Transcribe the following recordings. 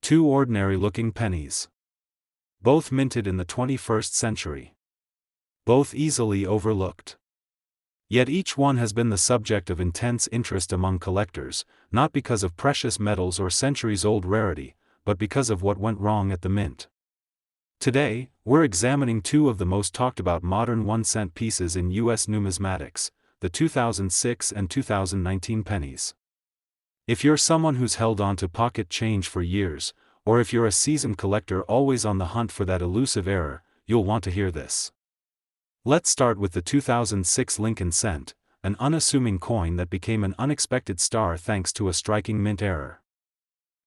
Two ordinary-looking pennies. Both minted in the 21st century. Both easily overlooked. Yet each one has been the subject of intense interest among collectors, not because of precious metals or centuries-old rarity, but because of what went wrong at the mint. Today, we're examining two of the most talked-about modern 1-cent pieces in U.S. numismatics, the 2006 and 2019 pennies. If you're someone who's held on to pocket change for years, or if you're a seasoned collector always on the hunt for that elusive error, you'll want to hear this. Let's start with the 2006 Lincoln cent, an unassuming coin that became an unexpected star thanks to a striking mint error.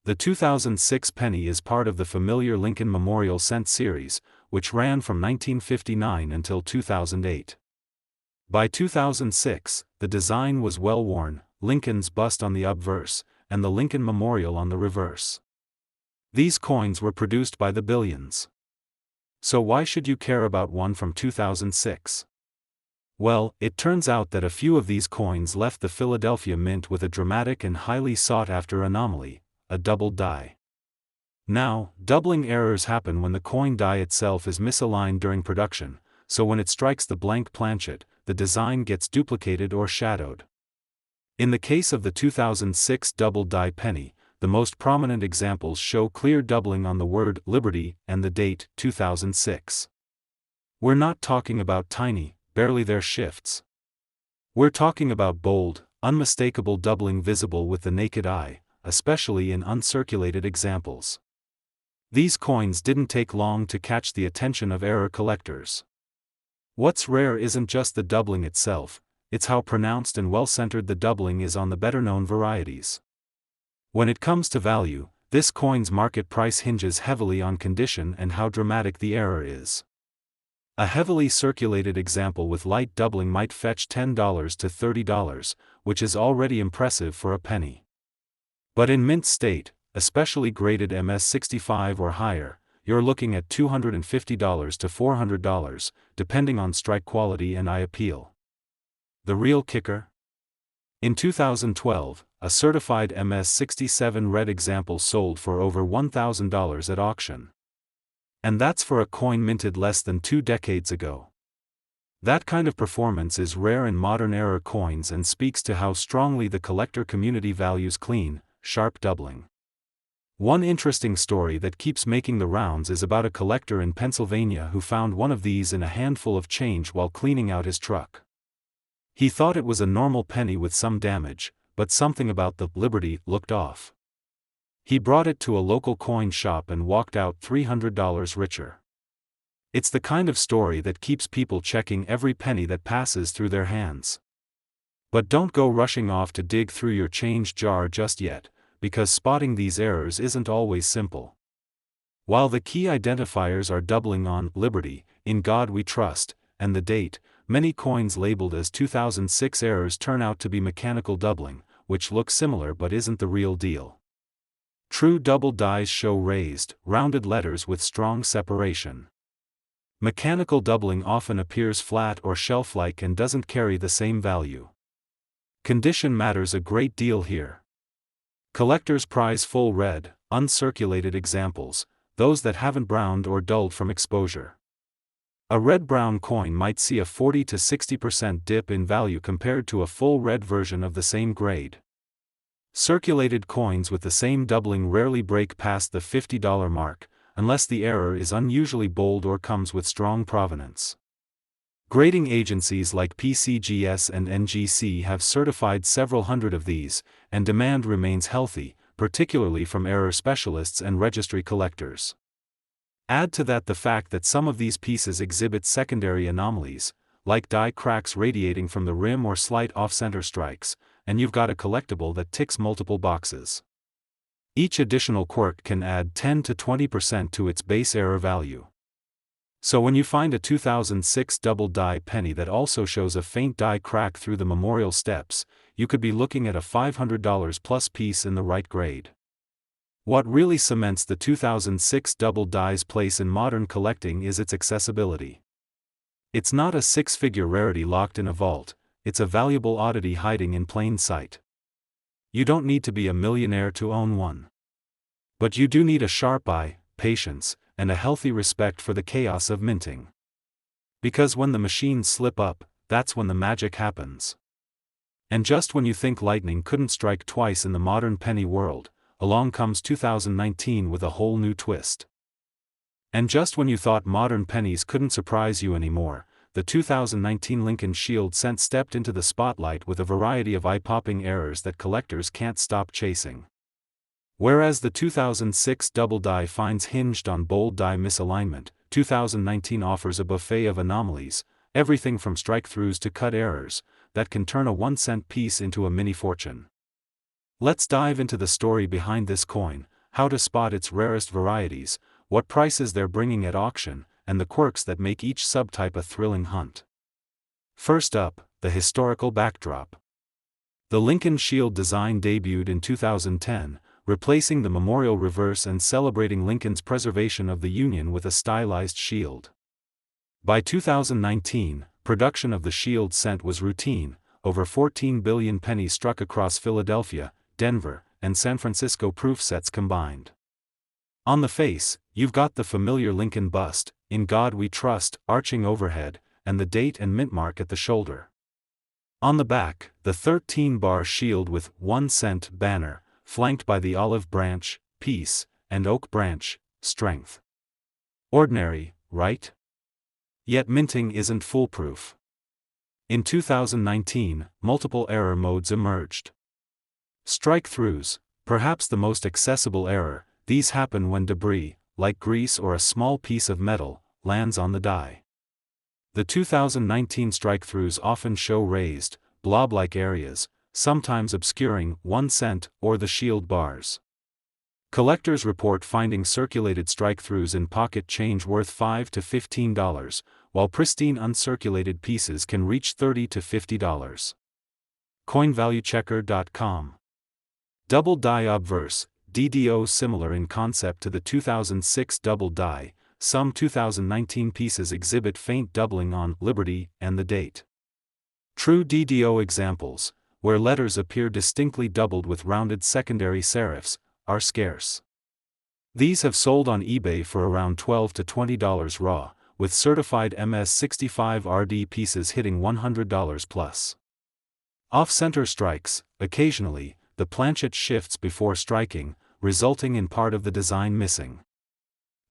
The 2006 penny is part of the familiar Lincoln Memorial Cent series, which ran from 1959 until 2008. By 2006, the design was well worn, Lincoln's bust on the obverse, and the Lincoln Memorial on the reverse. These coins were produced by the billions. So why should you care about one from 2006? Well, it turns out that a few of these coins left the Philadelphia Mint with a dramatic and highly sought-after anomaly, a doubled die. Now, doubling errors happen when the coin die itself is misaligned during production, so when it strikes the blank planchet, the design gets duplicated or shadowed. In the case of the 2006 doubled die penny, the most prominent examples show clear doubling on the word Liberty and the date 2006. We're not talking about tiny, barely there shifts. We're talking about bold, unmistakable doubling visible with the naked eye, especially in uncirculated examples. These coins didn't take long to catch the attention of error collectors. What's rare isn't just the doubling itself, it's how pronounced and well-centered the doubling is on the better-known varieties. When it comes to value, this coin's market price hinges heavily on condition and how dramatic the error is. A heavily circulated example with light doubling might fetch $10 to $30, which is already impressive for a penny. But in mint state, especially graded MS65 or higher, you're looking at $250 to $400, depending on strike quality and eye appeal. The real kicker? In 2012, a certified MS67 red example sold for over $1,000 at auction. And that's for a coin minted less than 2 decades ago. That kind of performance is rare in modern era coins and speaks to how strongly the collector community values clean, sharp doubling. One interesting story that keeps making the rounds is about a collector in Pennsylvania who found one of these in a handful of change while cleaning out his truck. He thought it was a normal penny with some damage, but something about the Liberty looked off. He brought it to a local coin shop and walked out $300 richer. It's the kind of story that keeps people checking every penny that passes through their hands. But don't go rushing off to dig through your change jar just yet, because spotting these errors isn't always simple. While the key identifiers are doubling on Liberty, In God We Trust, and the date, many coins labeled as 2006 errors turn out to be mechanical doubling, which looks similar but isn't the real deal. True double dies show raised, rounded letters with strong separation. Mechanical doubling often appears flat or shelf-like and doesn't carry the same value. Condition matters a great deal here. Collectors prize full red, uncirculated examples, those that haven't browned or dulled from exposure. A red-brown coin might see a 40 to 60% dip in value compared to a full red version of the same grade. Circulated coins with the same doubling rarely break past the $50 mark, unless the error is unusually bold or comes with strong provenance. Grading agencies like PCGS and NGC have certified several hundred of these, and demand remains healthy, particularly from error specialists and registry collectors. Add to that the fact that some of these pieces exhibit secondary anomalies, like die cracks radiating from the rim or slight off-center strikes, and you've got a collectible that ticks multiple boxes. Each additional quirk can add 10 to 20% to its base error value. So when you find a 2006 double die penny that also shows a faint die crack through the memorial steps, you could be looking at a $500 plus piece in the right grade. What really cements the 2006 double die's place in modern collecting is its accessibility. It's not a six-figure rarity locked in a vault, it's a valuable oddity hiding in plain sight. You don't need to be a millionaire to own one. But you do need a sharp eye, patience, and a healthy respect for the chaos of minting. Because when the machines slip up, that's when the magic happens. And just when you think lightning couldn't strike twice in the modern penny world, along comes 2019 with a whole new twist. And just when you thought modern pennies couldn't surprise you anymore, the 2019 Lincoln Shield cent stepped into the spotlight with a variety of eye-popping errors that collectors can't stop chasing. Whereas the 2006 double die finds hinged on bold die misalignment, 2019 offers a buffet of anomalies, everything from strike-throughs to cut errors, that can turn a 1-cent piece into a mini fortune. Let's dive into the story behind this coin, how to spot its rarest varieties, what prices they're bringing at auction, and the quirks that make each subtype a thrilling hunt. First up, the historical backdrop. The Lincoln Shield design debuted in 2010, replacing the memorial reverse and celebrating Lincoln's preservation of the Union with a stylized shield. By 2019, production of the Shield cent was routine, over 14 billion pennies struck across Philadelphia, Denver, and San Francisco proof sets combined. On the face, you've got the familiar Lincoln bust, "In God We Trust," arching overhead, and the date and mint mark at the shoulder. On the back, the 13-bar shield with 1 cent banner, flanked by the olive branch, peace, and oak branch, strength. Ordinary, right? Yet minting isn't foolproof. In 2019, multiple error modes emerged. Strike-throughs, perhaps the most accessible error, these happen when debris, like grease or a small piece of metal, lands on the die. The 2019 strike-throughs often show raised, blob-like areas, sometimes obscuring 1 cent or the shield bars. Collectors report finding circulated strike-throughs in pocket change worth $5 to $15, while pristine uncirculated pieces can reach $30 to $50. CoinValueChecker.com. Double die obverse, DDO similar in concept to the 2006 double die, some 2019 pieces exhibit faint doubling on Liberty and the date. True DDO examples, where letters appear distinctly doubled with rounded secondary serifs, are scarce. These have sold on eBay for around $12 to $20 raw, with certified MS65 RD pieces hitting $100 plus. Off-center strikes, occasionally, the planchet shifts before striking, resulting in part of the design missing.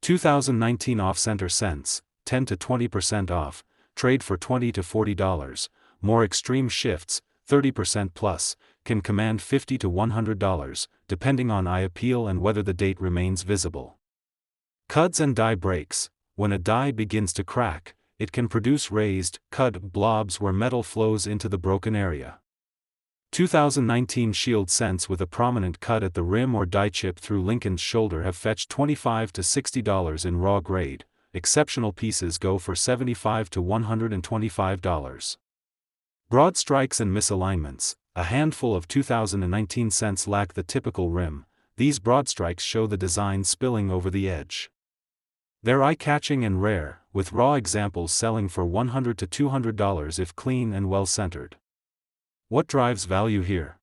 2019 off-center cents, 10 to 20% off, trade for $20 to $40, more extreme shifts, 30% plus, can command $50 to $100, depending on eye appeal and whether the date remains visible. Cuds and die breaks, when a die begins to crack, it can produce raised, cud blobs where metal flows into the broken area. 2019 Shield cents with a prominent cut at the rim or die chip through Lincoln's shoulder have fetched $25 to $60 in raw grade, exceptional pieces go for $75 to $125. Broad strikes and misalignments, a handful of 2019 cents lack the typical rim, these broad strikes show the design spilling over the edge. They're eye-catching and rare, with raw examples selling for $100 to $200 if clean and well-centered. What drives value here?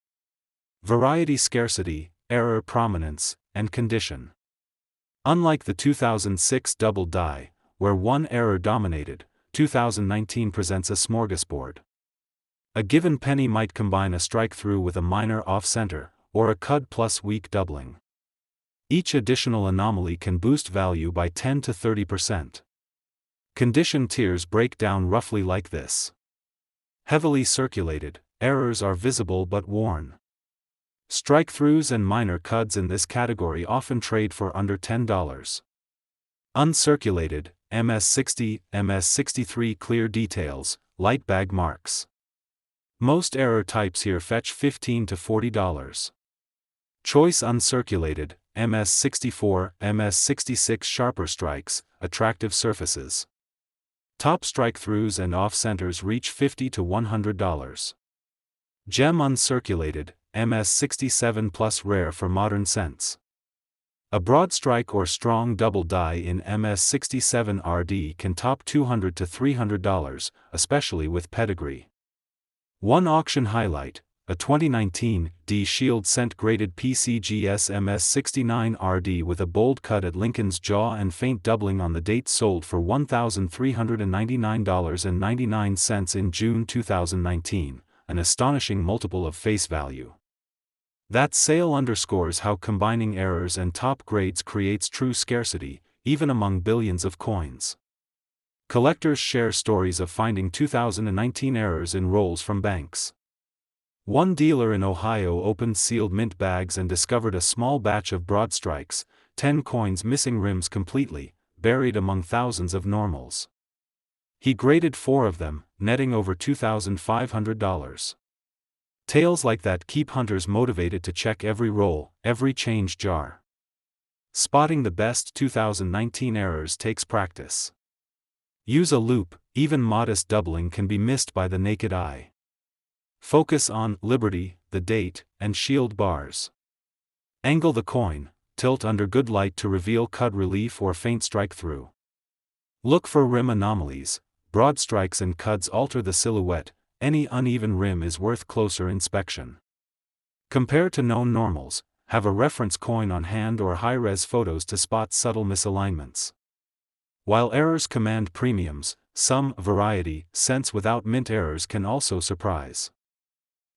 Variety scarcity, error prominence, and condition. Unlike the 2006 double die, where one error dominated, 2019 presents a smorgasbord. A given penny might combine a strike-through with a minor off-center, or a cud plus weak doubling. Each additional anomaly can boost value by 10 to 30%. Condition tiers break down roughly like this. Heavily circulated, errors are visible but worn. Strike-throughs and minor cuds in this category often trade for under $10. Uncirculated, MS60, MS63 clear details, light bag marks. Most error types here fetch $15 to $40. Choice uncirculated, MS64, MS66 sharper strikes, attractive surfaces. Top strike-throughs and off-centers reach $50 to $100. Gem uncirculated, MS67 plus rare for modern cents. A broad strike or strong double die in MS67 RD can top $200 to $300, especially with pedigree. One auction highlight, a 2019 D Shield cent graded PCGS MS69RD with a bold cut at Lincoln's jaw and faint doubling on the date sold for $1,399.99 in June 2019, an astonishing multiple of face value. That sale underscores how combining errors and top grades creates true scarcity, even among billions of coins. Collectors share stories of finding 2019 errors in rolls from banks. One dealer in Ohio opened sealed mint bags and discovered a small batch of broad strikes, 10 coins missing rims completely, buried among thousands of normals. He graded 4 of them, netting over $2,500. Tales like that keep hunters motivated to check every roll, every change jar. Spotting the best 2019 errors takes practice. Use a loupe, even modest doubling can be missed by the naked eye. Focus on Liberty, the date, and shield bars. Angle the coin, tilt under good light to reveal cut relief or faint strike through. Look for rim anomalies, broad strikes and cuts alter the silhouette, any uneven rim is worth closer inspection. Compare to known normals, have a reference coin on hand or high-res photos to spot subtle misalignments. While errors command premiums, some variety cents without mint errors can also surprise.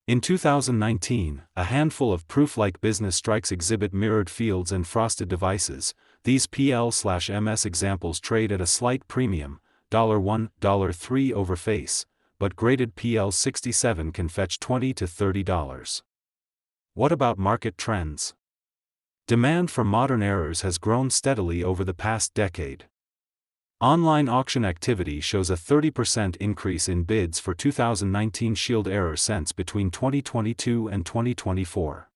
In 2019, a handful of proof-like business strikes exhibit mirrored fields and frosted devices. These PL/MS examples trade at a slight premium, $1, $3 over face, but graded PL67 can fetch $20 to $30. What about market trends? Demand for modern errors has grown steadily over the past decade. Online auction activity shows a 30% increase in bids for 2019 Shield error cents between 2022 and 2024.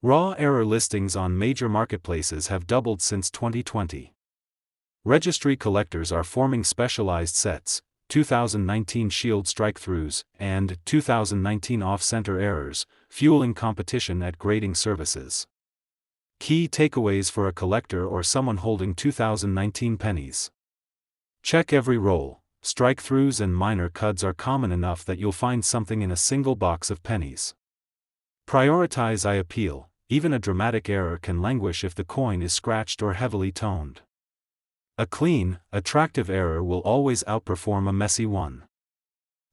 Raw error listings on major marketplaces have doubled since 2020. Registry collectors are forming specialized sets, 2019 Shield strike-throughs, and 2019 off-center errors, fueling competition at grading services. Key takeaways for a collector or someone holding 2019 pennies. Check every roll. Strike-throughs and minor cuts are common enough that you'll find something in a single box of pennies. Prioritize eye appeal. Even a dramatic error can languish if the coin is scratched or heavily toned. A clean, attractive error will always outperform a messy one.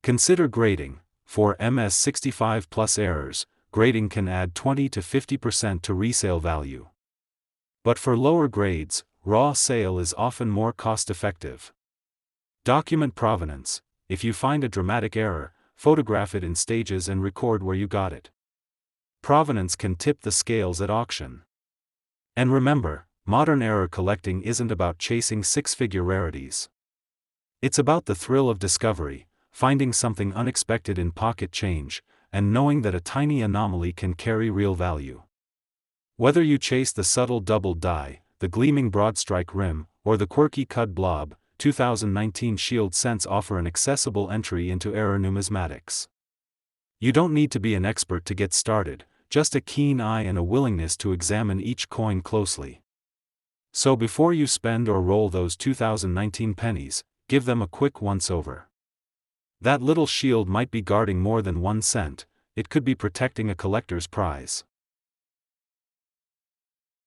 Consider grading. For MS65 plus errors, grading can add 20 to 50% to resale value. But for lower grades, raw sale is often more cost-effective. Document provenance. If you find a dramatic error, photograph it in stages and record where you got it. Provenance can tip the scales at auction. And remember, modern error collecting isn't about chasing six-figure rarities. It's about the thrill of discovery, finding something unexpected in pocket change, and knowing that a tiny anomaly can carry real value. Whether you chase the subtle doubled die, the gleaming broad strike rim, or the quirky cut blob, 2019 Shield cents offer an accessible entry into error numismatics. You don't need to be an expert to get started, just a keen eye and a willingness to examine each coin closely. So before you spend or roll those 2019 pennies, give them a quick once-over. That little shield might be guarding more than 1 cent, it could be protecting a collector's prize.